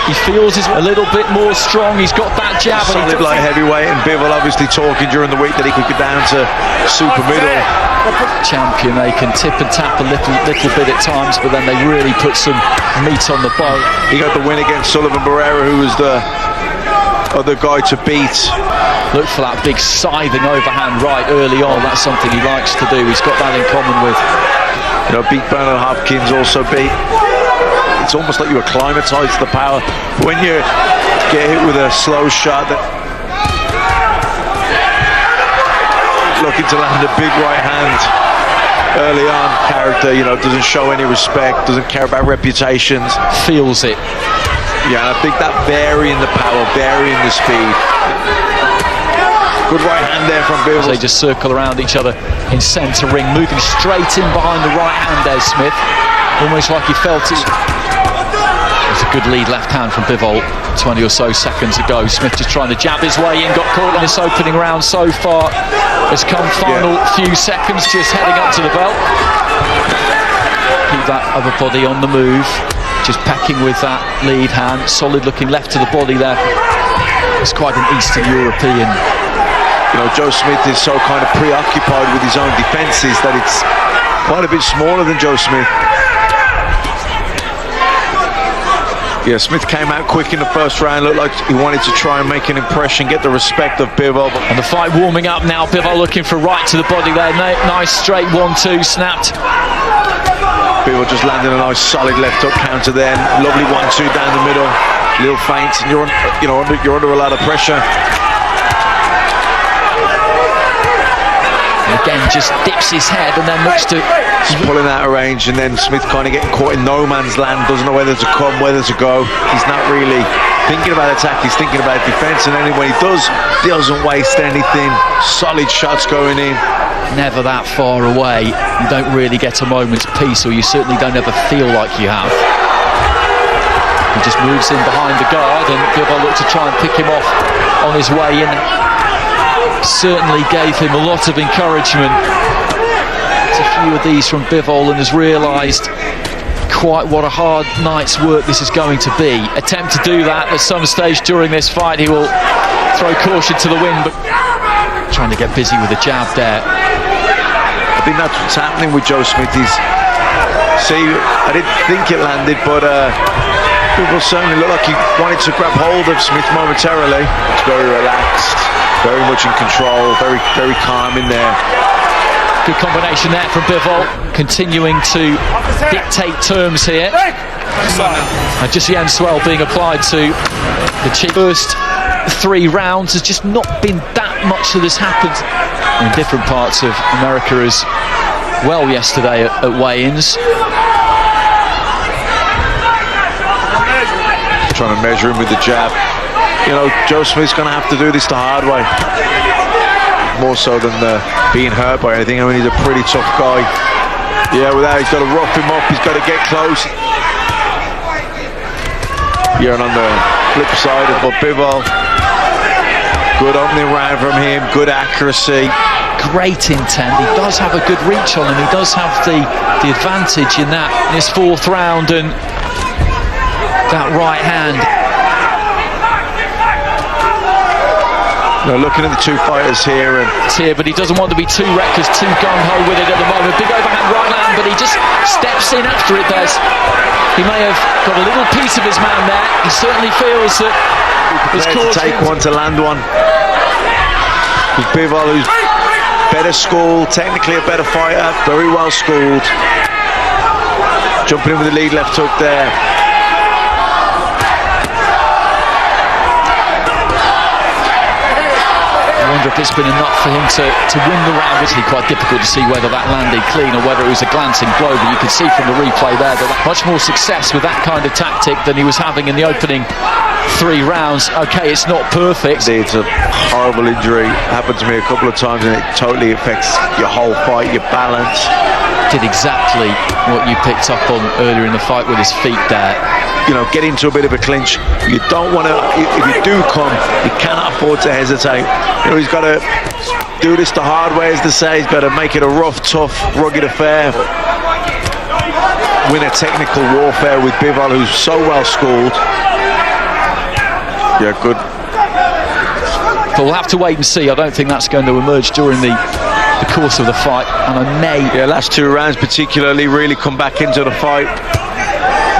He feels he's a little bit more strong. He's got that jab. Solid light heavyweight, and Bivol obviously talking during the week that he could get down to super middle. Champion, they can tip and tap a little bit at times, but then they really put some meat on the bone. He got the win against Sullivan Barrera, who was the other guy to beat. Look for that big scything overhand right early on. That's something he likes to do. He's got that in common with, beat Bernard Hopkins, also beat. It's almost like you acclimatise to the power. When you get hit with a slow shot, looking to land a big right hand early on. Character, doesn't show any respect, doesn't care about reputations. Feels it. Yeah, and I think that varying the power, varying the speed. Good right hand there from Bivol. They just circle around each other in centre ring, moving straight in behind the right hand there, Smith. Almost like he felt it. It's a good lead left hand from Bivol 20 or so seconds ago. Smith just trying to jab his way in, got caught on this opening round so far. Has come final few seconds, just heading up to the belt. Keep that other body on the move, just pecking with that lead hand. Solid looking left to the body there. It's quite an Eastern European. Joe Smith is so kind of preoccupied with his own defences that it's quite a bit smaller than Joe Smith. Yeah, Smith came out quick in the first round, looked like he wanted to try and make an impression, get the respect of Bivol. And the fight warming up now, Bivol looking for right to the body there, nice straight 1-2, snapped. Bivol just landing a nice solid left hook counter there, lovely 1-2 down the middle, little feint, and you're under a lot of pressure. Again, just dips his head and then looks to... He's pulling out of range, and then Smith kind of getting caught in no man's land, doesn't know whether to come, whether to go. He's not really thinking about attack, he's thinking about defence, and then when he does, he doesn't waste anything. Solid shots going in. Never that far away. You don't really get a moment's peace, or you certainly don't ever feel like you have. He just moves in behind the guard, and Bivol looked to try and pick him off on his way in. Certainly gave him a lot of encouragement. It's a few of these from Bivol, and has realised quite what a hard night's work this is going to be. Attempt to do that at some stage during this fight. He will throw caution to the wind, but trying to get busy with the jab there. I think that's what's happening with Joe Smith. I didn't think it landed, but Bivol certainly looked like he wanted to grab hold of Smith momentarily. It's very relaxed, very much in control, very, very calm in there. Good combination there from Bivol, continuing to dictate terms here. And just the end swell being applied to the cheek. First 3 rounds has just not been that much that has happened in different parts of America as well yesterday at weigh-ins. Trying to measure him with the jab. Joe Smith's going to have to do this the hard way. More so than being hurt by anything. I mean, he's a pretty tough guy. Yeah, without, he's got to rough him up, he's got to get close. Yeah, and on the flip side of Bivol, good opening round from him, good accuracy. Great intent. He does have a good reach on him. He does have the advantage in this 4th round, and that right hand. Looking at the two fighters here, but he doesn't want to be too reckless, too gung-ho with it at the moment. Big overhand right hand, but he just steps in after it. He may have got a little piece of his man there. He certainly feels that he's to take one, to land one. With Bivol, who's better schooled, technically a better fighter, very well schooled. Jumping in with the lead left hook there. I wonder if it's been enough for him to win the round. It's quite difficult to see whether that landed clean or whether it was a glancing blow, but you can see from the replay there that much more success with that kind of tactic than he was having in the opening 3 rounds. Okay, it's not perfect. It's a horrible injury. It happened to me a couple of times, and it totally affects your whole fight, your balance. Did exactly what you picked up on earlier in the fight with his feet there. Get into a bit of a clinch. You don't want to, if you do come, you cannot afford to hesitate. He's got to do this the hard way, as they say. He's got to make it a rough, tough, rugged affair. Win a technical warfare with Bivol, who's so well schooled. Yeah, good. But we'll have to wait and see. I don't think that's going to emerge during the course of the fight, and I may... Yeah, last 2 rounds particularly really come back into the fight.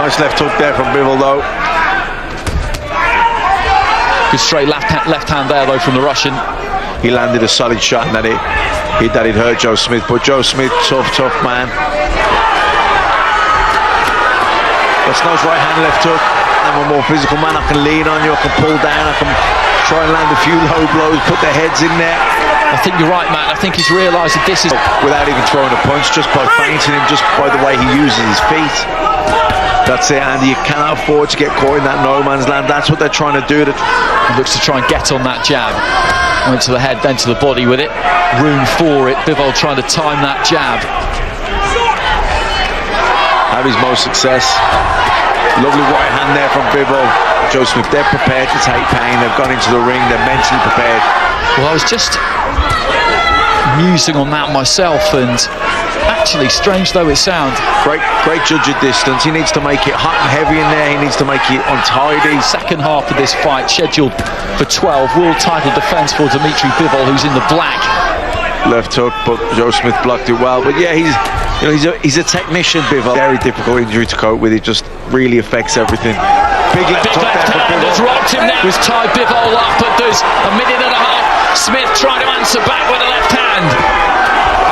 Nice left hook there from Bivol though. Good straight left hand there though from the Russian. He landed a solid shot and that it hurt Joe Smith, but Joe Smith, tough man. That's nice right hand, left hook. I'm a more physical man. I can lean on you, I can pull down, I can try and land a few low blows, put their heads in there. I think you're right, Matt. I think he's realised that this is... Without even throwing a punch, just by feinting him, just by the way he uses his feet. That's it, Andy. You cannot afford to get caught in that no man's land. That's what they're trying to do. He looks to try and get on that jab. Went to the head, then to the body with it. Room for it. Bivol trying to time that jab. Have his most success. Lovely right hand there from Bivol. Joe Smith, they're prepared to take pain. They've gone into the ring. They're mentally prepared. Well, I was just musing on that myself, and actually, strange though it sounds, great judge of distance. He needs to make it hot and heavy in there. He needs to make it untidy. Second half of this fight scheduled for 12. World title defence for Dmitry Bivol, who's in the black. Left hook, but Joe Smith blocked it well. But yeah, he's a technician, Bivol. Very difficult injury to cope with. It just really affects everything. Big left hand has rocked him now. He's tied Bivol up, but there's a minute and a half. Smith trying to answer back with a left hand.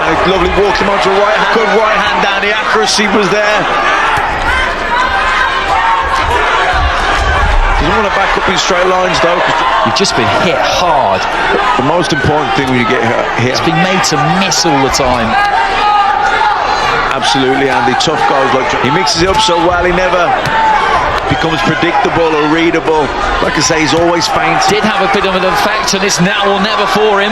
And lovely walked him onto a right hand. Good right hand down. The accuracy was there. Doesn't want to back up in straight lines though. You've just been hit hard. The most important thing when you get hit. It's been made to miss all the time. Absolutely, Andy. Tough guys like he mixes it up so well. He never becomes predictable or readable. Like I say, he's always faint. Did have a bit of an effect, and it's now or never for him.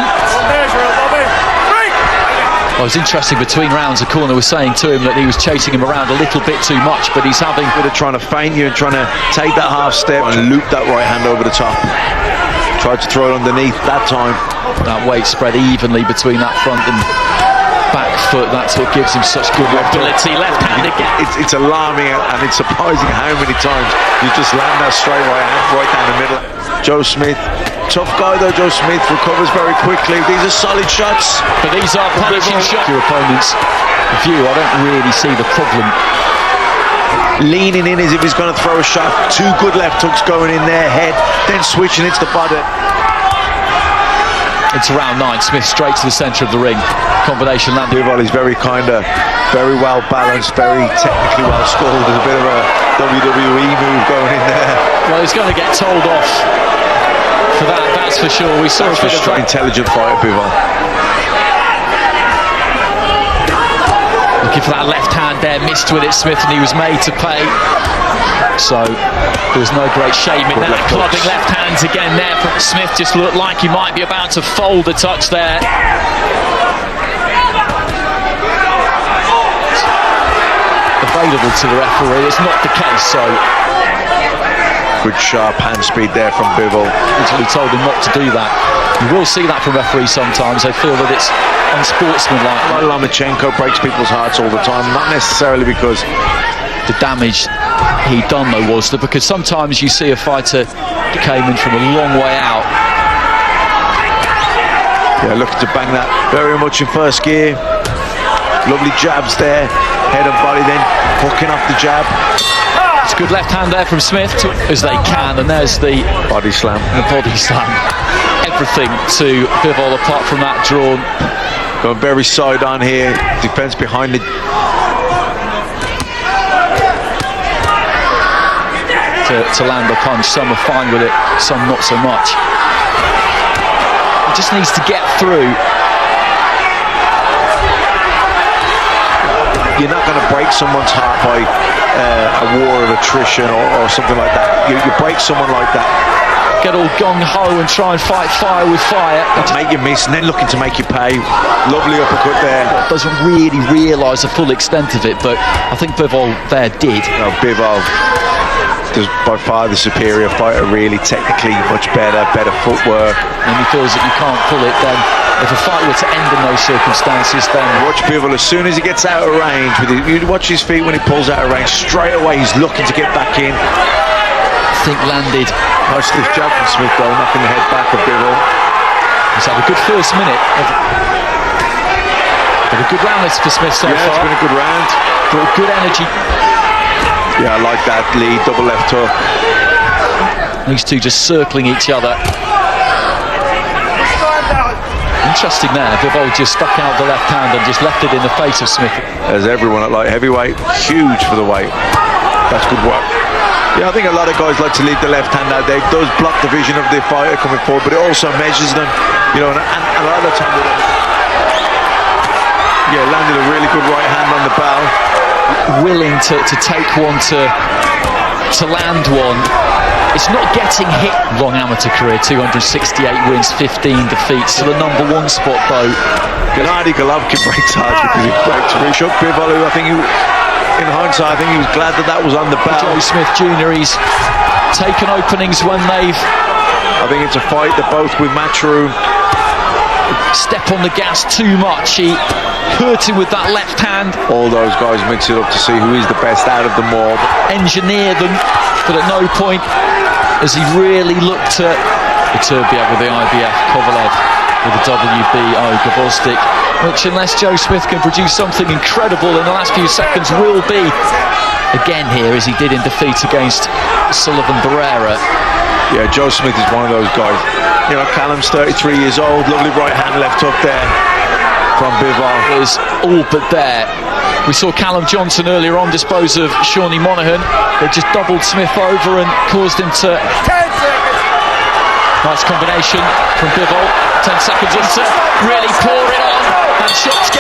Well, it was interesting between rounds. The corner was saying to him that he was chasing him around a little bit too much, but he's having bit of trying to feint you and trying to take that half step and loop that right hand over the top. Tried to throw it underneath that time. That weight spread evenly between that front and back foot. That's what gives him such good mobility. Left hand again. It's alarming and it's surprising how many times you just land that straight right hand right down the middle. Joe Smith, tough guy though. Joe Smith recovers very quickly. These are solid shots. But these are punishing shots. Your opponent's view, I don't really see the problem. Leaning in as if he's going to throw a shot. 2 good left hooks going in there, head, then switching into the body. Into round 9, Smith straight to the centre of the ring. Combination landing. Bivol is very very well balanced, very technically well scored. There's a bit of a WWE move going in there. Well, he's going to get told off for that, that's for sure. We saw a bit of an intelligent fighter, Bivol. Looking for that left hand there, missed with it, Smith, and he was made to pay. So there was no great shame in that. Clubbing left hands again there from Smith. Just looked like he might be about to fold a touch there. Available to the referee, it's not the case, so good sharp hand speed there from Bivol. Until he told him not to do that. You will see that from referees sometimes. They feel that it's unsportsmanlike. Lomachenko breaks people's hearts all the time, not necessarily because the damage he done though was that, because sometimes you see a fighter came in from a long way out. Yeah, looking to bang that very much in first gear. Lovely jabs there, head and body, then hooking off the jab. It's a good left hand there from Smith, as they can, and there's the body slam. The body slam. Everything to Bivol apart from that drawn. Going very side on here, defense behind it. To land the punch. Some are fine with it, some not so much. He just needs to get through. You're not going to break someone's heart by a war of attrition or something like that. You break someone like that. Get all gung-ho and try and fight fire with fire. Make you miss and then looking to make you pay. Lovely uppercut there. Doesn't really realise the full extent of it, but I think Bivol there did. No, Bivol is by far the superior fighter, really technically much better footwork. And he feels that you can't pull it, then if a fight were to end in those circumstances, then watch Bivol as soon as he gets out of range. You watch his feet when he pulls out of range, straight away he's looking to get back in. think landed. Nice stiff jab from Smith though, knocking the head back of Bivol. He's had a good first minute. But a good round this for Smith so far. It's been a good round. Brought good energy. Yeah, I like that lead, double left hook. These two just circling each other. Interesting there, Bivol just stuck out the left hand and just left it in the face of Smith. There's everyone at light heavyweight, huge for the weight. That's good work. Yeah, I think a lot of guys like to leave the left hand out there. It does block the vision of the fighter coming forward, but it also measures them, you know, and a lot of the time landed a really good right hand on the bow. Willing to take one, to land one. It's not getting hit. Long amateur career, 268 wins, 15 defeats. To the #1 spot though. Gennady Golovkin breaks hard because he breaks. He shook Bivol, who I think in hindsight, I think he was glad that was on the bow. Joe Smith Jr., he's taken openings when they've... I think it's a fight that both with matchroom. Step on the gas too much. He hurt him with that left hand. All those guys mix it up to see who is the best out of them all. Engineer them, but at no point as he really looked at Turbiak with the IBF, Kovalev with the WBO, Gvozdyk, which unless Joe Smith can produce something incredible in the last few seconds will be again here as he did in defeat against Sullivan Barrera. Yeah, Joe Smith is one of those guys. You know, Callum's 33 years old, lovely right hand left hook there from Bivol. Was all but there. We saw Callum Johnson earlier on dispose of Shawnee Monaghan. They just doubled Smith over and caused him to... 10 seconds. Nice combination from Bivol. 10 seconds into, really pour it on, and shots get